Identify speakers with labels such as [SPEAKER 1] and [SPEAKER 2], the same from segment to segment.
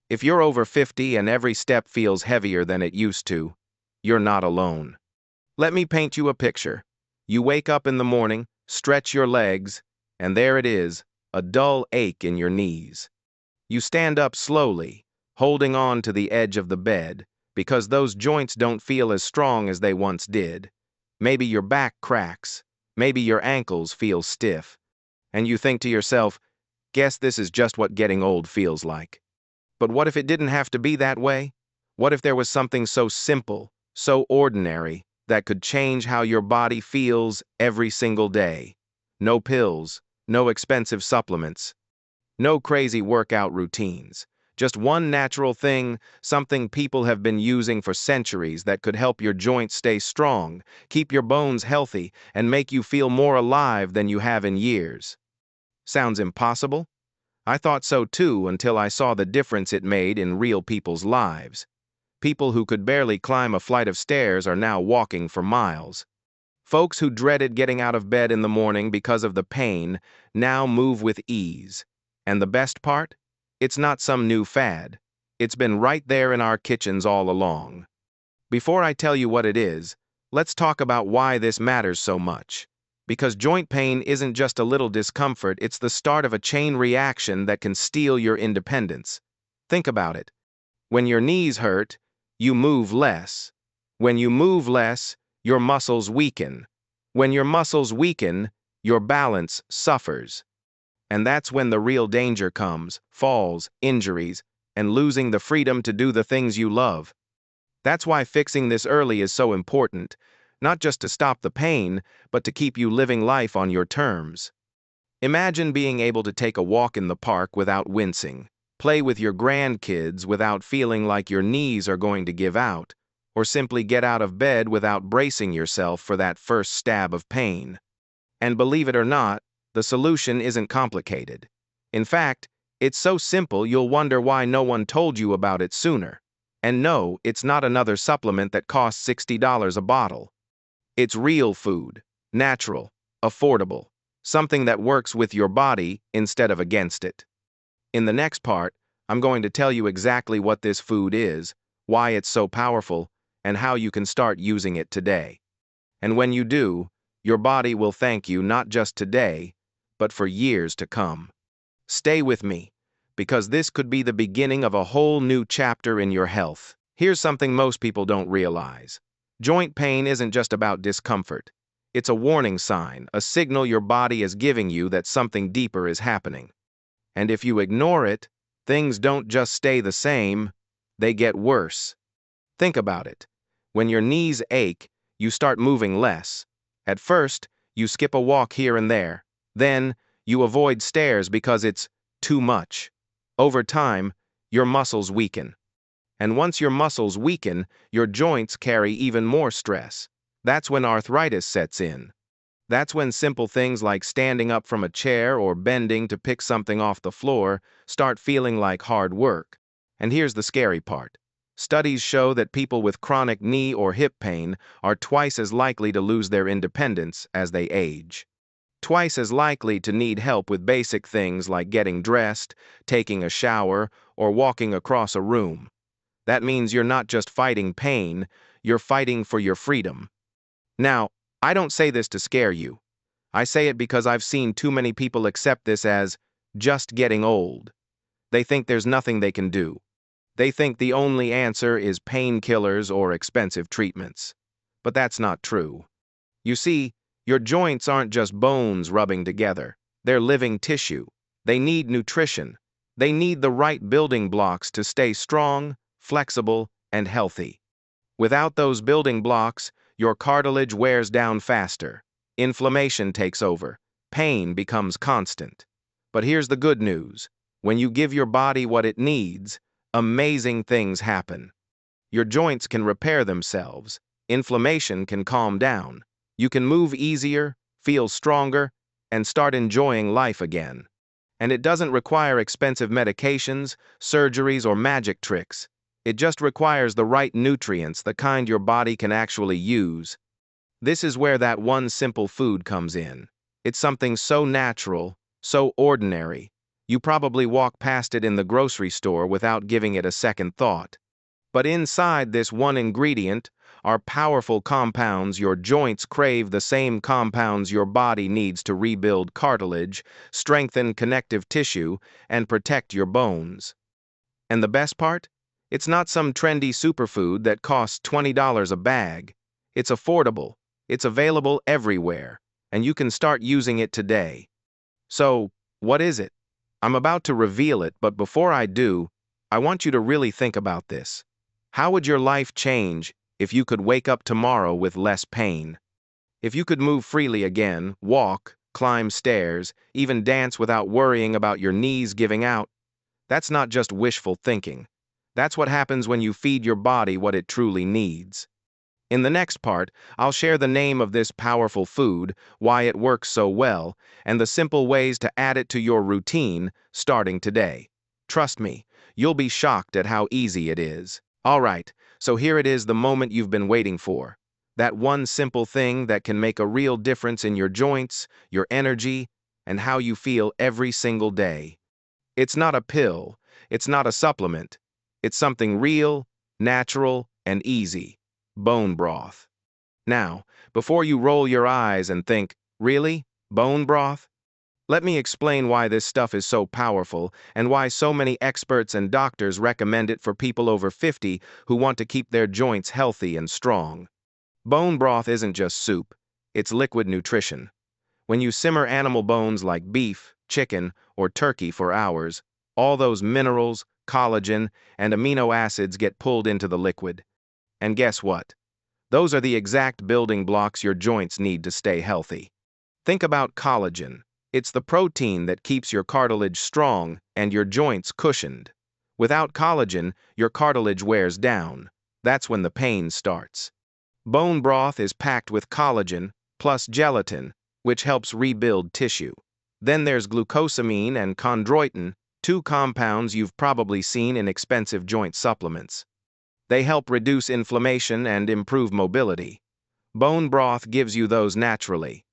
[SPEAKER 1] If you're over 50 and every step feels heavier than it used to, you're not alone. Let me paint you a picture. You wake up in the morning, stretch your legs, and there it is, a dull ache in your knees. You stand up slowly, holding on to the edge of the bed, because those joints don't feel as strong as they once did. Maybe your back cracks, maybe your ankles feel stiff, and you think to yourself, guess this is just what getting old feels like. But what if it didn't have to be that way? What if there was something so simple, so ordinary, that could change how your body feels every single day? No pills, no expensive supplements, no crazy workout routines. Just one natural thing, something people have been using for centuries that could help your joints stay strong, keep your bones healthy, and make you feel more alive than you have in years. Sounds impossible? I thought so too until I saw the difference it made in real people's lives. People who could barely climb a flight of stairs are now walking for miles. Folks who dreaded getting out of bed in the morning because of the pain now move with ease. And the best part? It's not some new fad. It's been right there in our kitchens all along. Before I tell you what it is, let's talk about why this matters so much. Because joint pain isn't just a little discomfort, it's the start of a chain reaction that can steal your independence. Think about it. When your knees hurt, you move less. When you move less, your muscles weaken. When your muscles weaken, your balance suffers. And that's when the real danger comes: falls, injuries, and losing the freedom to do the things you love. That's why fixing this early is so important, not just to stop the pain, but to keep you living life on your terms. Imagine being able to take a walk in the park without wincing, play with your grandkids without feeling like your knees are going to give out, or simply get out of bed without bracing yourself for that first stab of pain. And believe it or not, the solution isn't complicated. In fact, it's so simple you'll wonder why no one told you about it sooner. And no, it's not another supplement that costs $60 a bottle. It's real food, natural, affordable, something that works with your body instead of against it. In the next part, I'm going to tell you exactly what this food is, why it's so powerful, and how you can start using it today. And when you do, your body will thank you not just today, but for years to come. Stay with me, because this could be the beginning of a whole new chapter in your health. Here's something most people don't realize. Joint pain isn't just about discomfort. It's a warning sign, a signal your body is giving you that something deeper is happening. And if you ignore it, things don't just stay the same, they get worse. Think about it. When your knees ache, you start moving less. At first, you skip a walk here and there. Then, you avoid stairs because it's too much. Over time, your muscles weaken. And once your muscles weaken, your joints carry even more stress. That's when arthritis sets in. That's when simple things like standing up from a chair or bending to pick something off the floor start feeling like hard work. And here's the scary part. Studies show that people with chronic knee or hip pain are twice as likely to lose their independence as they age. Twice as likely to need help with basic things like getting dressed, taking a shower, or walking across a room. That means you're not just fighting pain, you're fighting for your freedom. Now, I don't say this to scare you. I say it because I've seen too many people accept this as just getting old. They think there's nothing they can do. They think the only answer is painkillers or expensive treatments. But that's not true. You see, your joints aren't just bones rubbing together. They're living tissue. They need nutrition. They need the right building blocks to stay strong, flexible, and healthy. Without those building blocks, your cartilage wears down faster. Inflammation takes over. Pain becomes constant. But here's the good news. When you give your body what it needs, amazing things happen. Your joints can repair themselves. Inflammation can calm down. You can move easier, feel stronger, and start enjoying life again. And it doesn't require expensive medications, surgeries, or magic tricks. It just requires the right nutrients, the kind your body can actually use. This is where that one simple food comes in. It's something so natural, so ordinary, You probably walk past it in the grocery store without giving it a second thought. But inside this one ingredient are powerful compounds. Your joints crave the same compounds your body needs to rebuild cartilage, strengthen connective tissue, and protect your bones. And the best part? It's not some trendy superfood that costs $20 a bag. It's affordable, it's available everywhere, and you can start using it today. So, what is it? I'm about to reveal it, but before I do, I want you to really think about this. How would your life change if you could wake up tomorrow with less pain? If you could move freely again, walk, climb stairs, even dance without worrying about your knees giving out? That's not just wishful thinking. That's what happens when you feed your body what it truly needs. In the next part, I'll share the name of this powerful food, why it works so well, and the simple ways to add it to your routine starting today. Trust me, you'll be shocked at how easy it is. All right, so here it is, the moment you've been waiting for. That one simple thing that can make a real difference in your joints, your energy, and how you feel every single day. It's not a pill, it's not a supplement. It's something real, natural, and easy. Bone broth. Now, before you roll your eyes and think, really? Bone broth? Let me explain why this stuff is so powerful and why so many experts and doctors recommend it for people over 50 who want to keep their joints healthy and strong. Bone broth isn't just soup, it's liquid nutrition. When you simmer animal bones like beef, chicken, or turkey for hours, all those minerals, collagen, and amino acids get pulled into the liquid. And guess what? Those are the exact building blocks your joints need to stay healthy. Think about collagen. It's the protein that keeps your cartilage strong and your joints cushioned. Without collagen, your cartilage wears down. That's when the pain starts. Bone broth is packed with collagen, plus gelatin, which helps rebuild tissue. Then there's glucosamine and chondroitin, two compounds you've probably seen in expensive joint supplements. They help reduce inflammation and improve mobility. Bone broth gives you those naturally.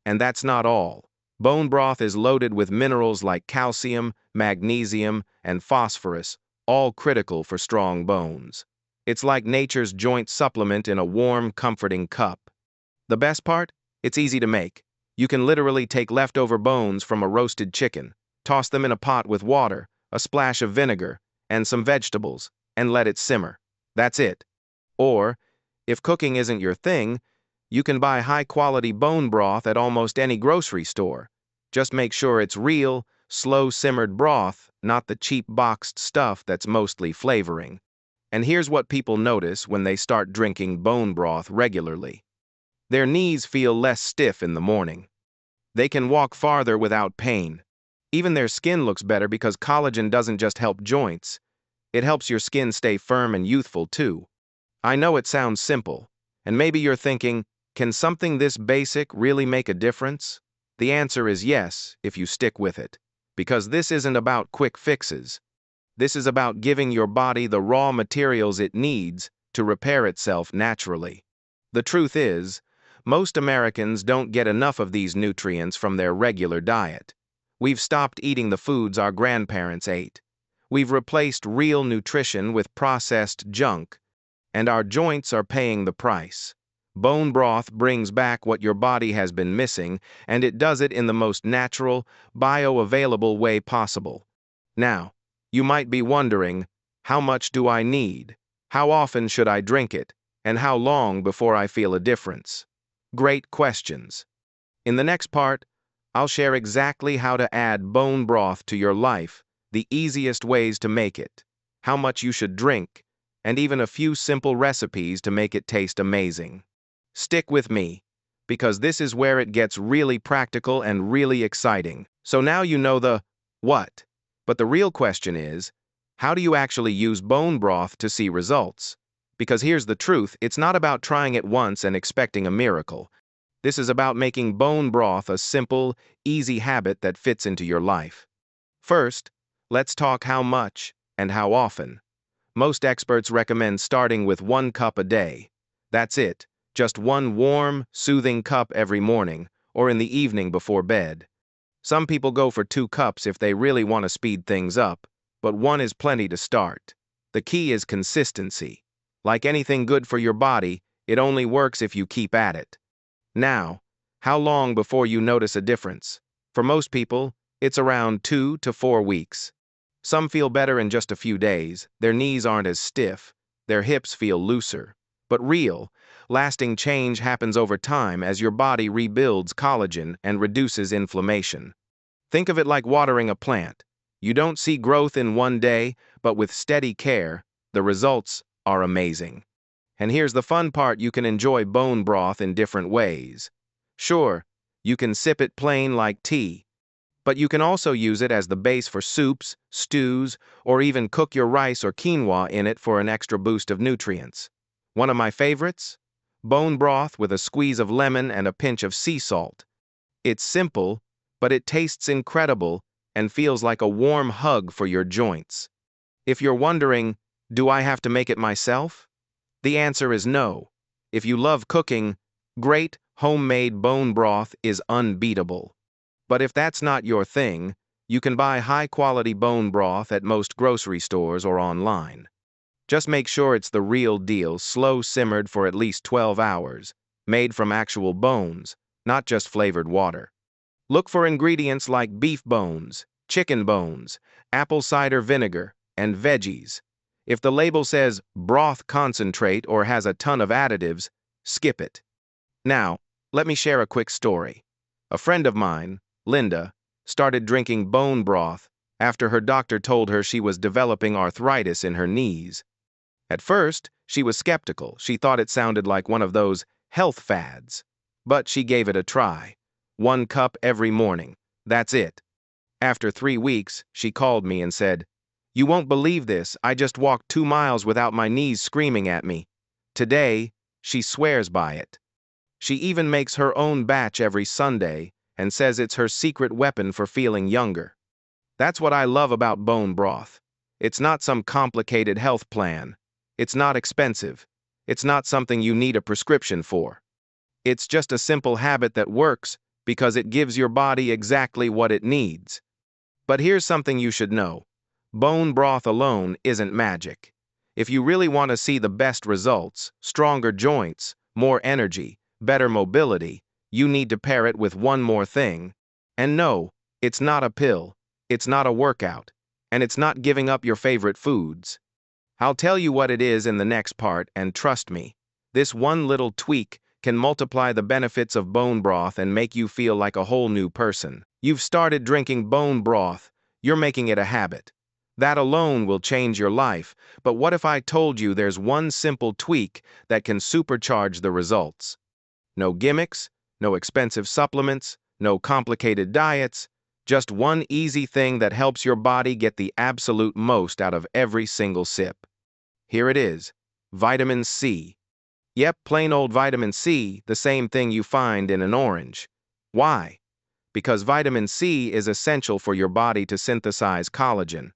[SPEAKER 1] And that's not all. Bone broth is loaded with minerals like calcium, magnesium, and phosphorus, all critical for strong bones. It's like nature's joint supplement in a warm, comforting cup. The best part? It's easy to make. You can literally take leftover bones from a roasted chicken, toss them in a pot with water, a splash of vinegar, and some vegetables, and let it simmer. That's it. Or, if cooking isn't your thing, you can buy high-quality bone broth at almost any grocery store. Just make sure it's real, slow-simmered broth, not the cheap boxed stuff that's mostly flavoring. And here's what people notice when they start drinking bone broth regularly. Their knees feel less stiff in the morning. They can walk farther without pain. Even their skin looks better because collagen doesn't just help joints. It helps your skin stay firm and youthful too. I know it sounds simple, and maybe you're thinking, can something this basic really make a difference? The answer is yes, if you stick with it. Because this isn't about quick fixes. This is about giving your body the raw materials it needs to repair itself naturally. The truth is, most Americans don't get enough of these nutrients from their regular diet. We've stopped eating the foods our grandparents ate. We've replaced real nutrition with processed junk, and our joints are paying the price. Bone broth brings back what your body has been missing, and it does it in the most natural, bioavailable way possible. Now, you might be wondering, how much do I need? How often should I drink it? And how long before I feel a difference? Great questions. In the next part, I'll share exactly how to add bone broth to your life, the easiest ways to make it, how much you should drink, and even a few simple recipes to make it taste amazing. Stick with me, because this is where it gets really practical and really exciting. So now you know the what, but the real question is, how do you actually use bone broth to see results? Because here's the truth, it's not about trying it once and expecting a miracle. This is about making bone broth a simple, easy habit that fits into your life. First, let's talk how much and how often. Most experts recommend starting with 1 cup a day. That's it, just one warm, soothing cup every morning, or in the evening before bed. Some people go for 2 cups if they really want to speed things up, but one is plenty to start. The key is consistency. Like anything good for your body, it only works if you keep at it. Now, how long before you notice a difference? For most people, it's around 2 to 4 weeks. Some feel better in just a few days, their knees aren't as stiff, their hips feel looser. But real, lasting change happens over time as your body rebuilds collagen and reduces inflammation. Think of it like watering a plant. You don't see growth in one day, but with steady care, the results are amazing. And here's the fun part: you can enjoy bone broth in different ways. Sure, you can sip it plain like tea, but you can also use it as the base for soups, stews, or even cook your rice or quinoa in it for an extra boost of nutrients. One of my favorites? Bone broth with a squeeze of lemon and a pinch of sea salt. It's simple, but it tastes incredible and feels like a warm hug for your joints. If you're wondering, do I have to make it myself? The answer is no. If you love cooking, great homemade bone broth is unbeatable. But if that's not your thing, you can buy high-quality bone broth at most grocery stores or online. Just make sure it's the real deal, slow-simmered for at least 12 hours, made from actual bones, not just flavored water. Look for ingredients like beef bones, chicken bones, apple cider vinegar, and veggies. If the label says broth concentrate or has a ton of additives, skip it. Now, let me share a quick story. A friend of mine, Linda, started drinking bone broth after her doctor told her she was developing arthritis in her knees. At first, she was skeptical. She thought it sounded like one of those health fads. But she gave it a try. 1 cup every morning. That's it. After 3 weeks, she called me and said, "You won't believe this. I just walked 2 miles without my knees screaming at me." Today, she swears by it. She even makes her own batch every Sunday and says it's her secret weapon for feeling younger. That's what I love about bone broth. It's not some complicated health plan. It's not expensive. It's not something you need a prescription for. It's just a simple habit that works because it gives your body exactly what it needs. But here's something you should know. Bone broth alone isn't magic. If you really want to see the best results, stronger joints, more energy, better mobility, you need to pair it with one more thing. And no, it's not a pill, it's not a workout, and it's not giving up your favorite foods. I'll tell you what it is in the next part, and trust me, this one little tweak can multiply the benefits of bone broth and make you feel like a whole new person. You've started drinking bone broth, you're making it a habit. That alone will change your life, but what if I told you there's one simple tweak that can supercharge the results? No gimmicks, no expensive supplements, no complicated diets, just one easy thing that helps your body get the absolute most out of every single sip. Here it is, vitamin C. Yep, plain old vitamin C, the same thing you find in an orange. Why? Because vitamin C is essential for your body to synthesize collagen.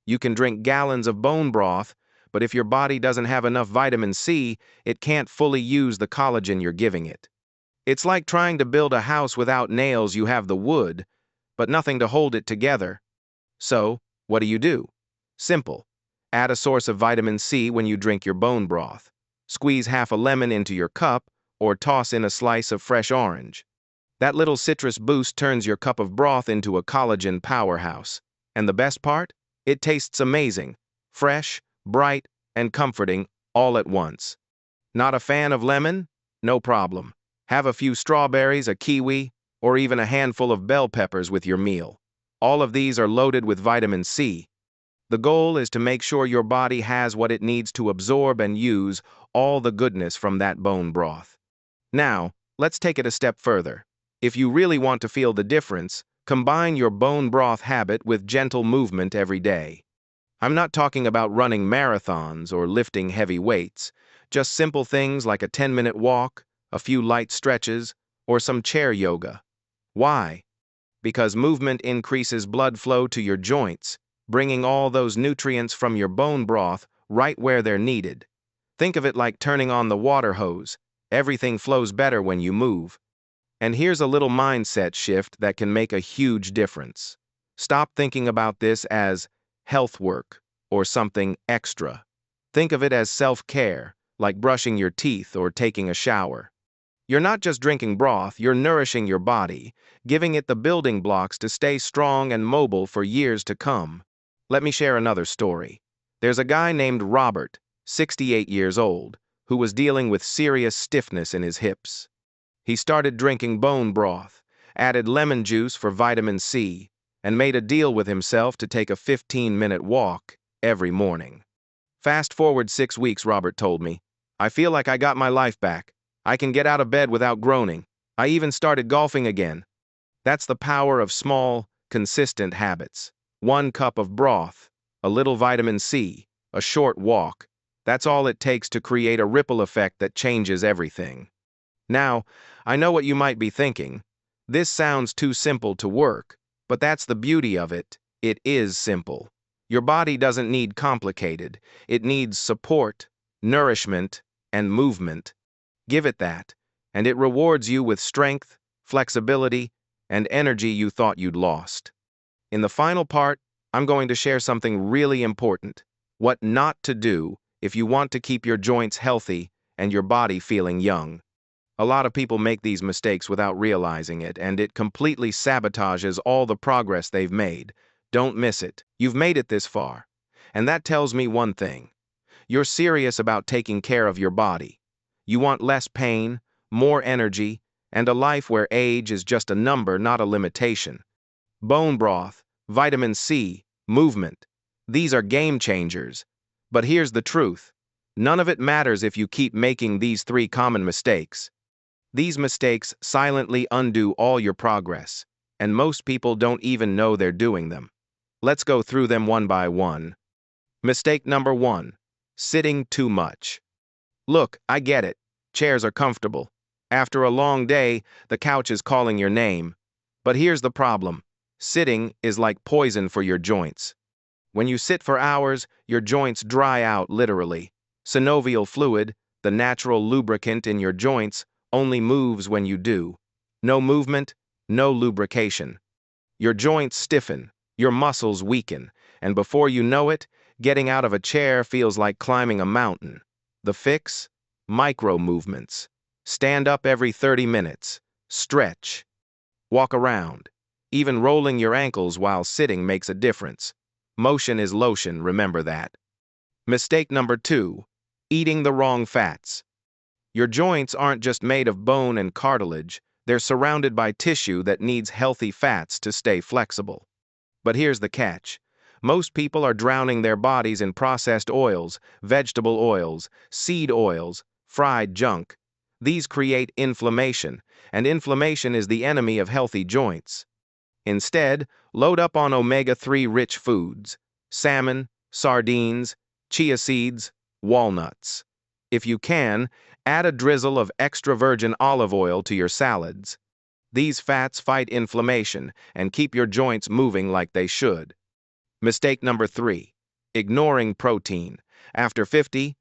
[SPEAKER 1] You can drink gallons of bone broth, but if your body doesn't have enough vitamin C, it can't fully use the collagen you're giving it. It's like trying to build a house without nails. You have the wood, but nothing to hold it together. So, what do? Simple. Add a source of vitamin C when you drink your bone broth. Squeeze half a lemon into your cup, or toss in a slice of fresh orange. That little citrus boost turns your cup of broth into a collagen powerhouse. And the best part? It tastes amazing, fresh, bright, and comforting all at once. Not a fan of lemon? No problem. Have a few strawberries, a kiwi, or even a handful of bell peppers with your meal. All of these are loaded with vitamin C. The goal is to make sure your body has what it needs to absorb and use all the goodness from that bone broth. Now, let's take it a step further. If you really want to feel the difference, combine your bone broth habit with gentle movement every day. I'm not talking about running marathons or lifting heavy weights, just simple things like a 10-minute walk, a few light stretches, or some chair yoga. Why? Because movement increases blood flow to your joints, bringing all those nutrients from your bone broth right where they're needed. Think of it like turning on the water hose. Everything flows better when you move. And here's a little mindset shift that can make a huge difference. Stop thinking about this as health work or something extra. Think of it as self-care, like brushing your teeth or taking a shower. You're not just drinking broth, you're nourishing your body, giving it the building blocks to stay strong and mobile for years to come. Let me share another story. There's a guy named Robert, 68 years old, who was dealing with serious stiffness in his hips. He started drinking bone broth, added lemon juice for vitamin C, and made a deal with himself to take a 15-minute walk every morning. Fast forward 6 weeks, Robert told me. I feel like I got my life back. I can get out of bed without groaning. I even started golfing again. That's the power of small, consistent habits. 1 cup of broth, a little vitamin C, a short walk. That's all it takes to create a ripple effect that changes everything. Now, I know what you might be thinking. This sounds too simple to work, but that's the beauty of it. It is simple. Your body doesn't need complicated. It needs support, nourishment, and movement. Give it that, and it rewards you with strength, flexibility, and energy you thought you'd lost. In the final part, I'm going to share something really important. What not to do if you want to keep your joints healthy and your body feeling young. A lot of people make these mistakes without realizing it, and it completely sabotages all the progress they've made. Don't miss it. You've made it this far. And that tells me one thing. You're serious about taking care of your body. You want less pain, more energy, and a life where age is just a number, not a limitation. Bone broth, vitamin C, movement. These are game changers. But here's the truth. None of it matters if you keep making these 3 common mistakes. These mistakes silently undo all your progress, and most people don't even know they're doing them. Let's go through them one by one. Mistake number 1. Sitting too much. Look, I get it. Chairs are comfortable. After a long day, the couch is calling your name. But here's the problem. Sitting is like poison for your joints. When you sit for hours, your joints dry out literally. Synovial fluid, the natural lubricant in your joints, only moves when you do. No movement, no lubrication. Your joints stiffen, your muscles weaken, and before you know it, getting out of a chair feels like climbing a mountain. The fix? Micro movements. Stand up every 30 minutes. Stretch. Walk around. Even rolling your ankles while sitting makes a difference. Motion is lotion, remember that. Mistake number 2. Eating the wrong fats. Your joints aren't just made of bone and cartilage, they're surrounded by tissue that needs healthy fats to stay flexible. But here's the catch. Most people are drowning their bodies in processed oils, vegetable oils, seed oils, fried junk. These create inflammation, and inflammation is the enemy of healthy joints. Instead, load up on omega-3 rich foods, salmon, sardines, chia seeds, walnuts. If you can, add a drizzle of extra virgin olive oil to your salads. These fats fight inflammation and keep your joints moving like they should. Mistake number 3. Ignoring protein. After 50,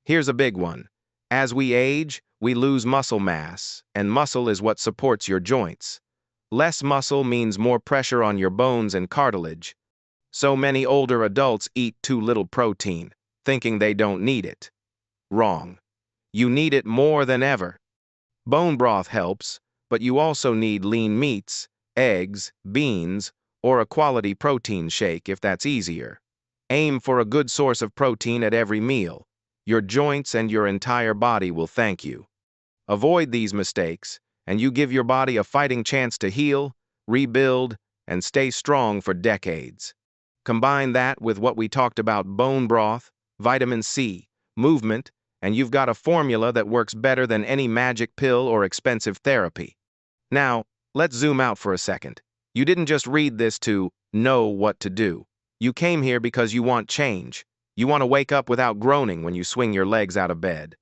[SPEAKER 1] here's a big one. As we age, we lose muscle mass, and muscle is what supports your joints. Less muscle means more pressure on your bones and cartilage. So many older adults eat too little protein, thinking they don't need it. Wrong. You need it more than ever. Bone broth helps, but you also need lean meats, eggs, beans, or a quality protein shake if that's easier. Aim for a good source of protein at every meal. Your joints and your entire body will thank you. Avoid these mistakes, and you give your body a fighting chance to heal, rebuild, and stay strong for decades. Combine that with what we talked about: bone broth, vitamin C, movement, and you've got a formula that works better than any magic pill or expensive therapy. Now, let's zoom out for a second. You didn't just read this to know what to do. You came here because you want change. You want to wake up without groaning when you swing your legs out of bed.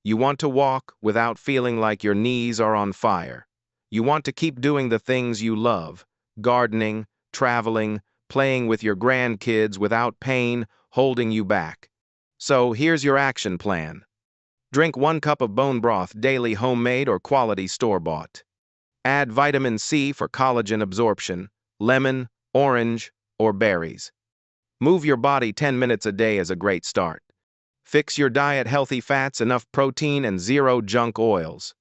[SPEAKER 1] You want to walk without feeling like your knees are on fire. You want to keep doing the things you love: gardening, traveling, playing with your grandkids without pain holding you back. So here's your action plan. Drink 1 cup of bone broth daily, homemade or quality store-bought. Add vitamin C for collagen absorption, lemon, orange, or berries. Move your body 10 minutes a day is a great start. Fix your diet healthy fats, enough protein, and zero junk oils.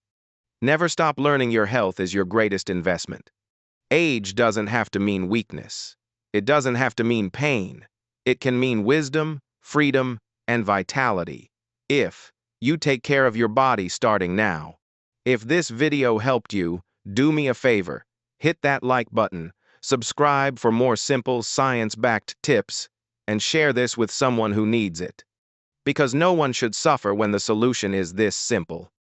[SPEAKER 1] Never stop learning your health is your greatest investment. Age doesn't have to mean weakness. It doesn't have to mean pain. It can mean wisdom, freedom, and vitality. If you take care of your body starting now. If this video helped you, do me a favor. Hit that like button, subscribe for more simple science-backed tips, and share this with someone who needs it. Because no one should suffer when the solution is this simple.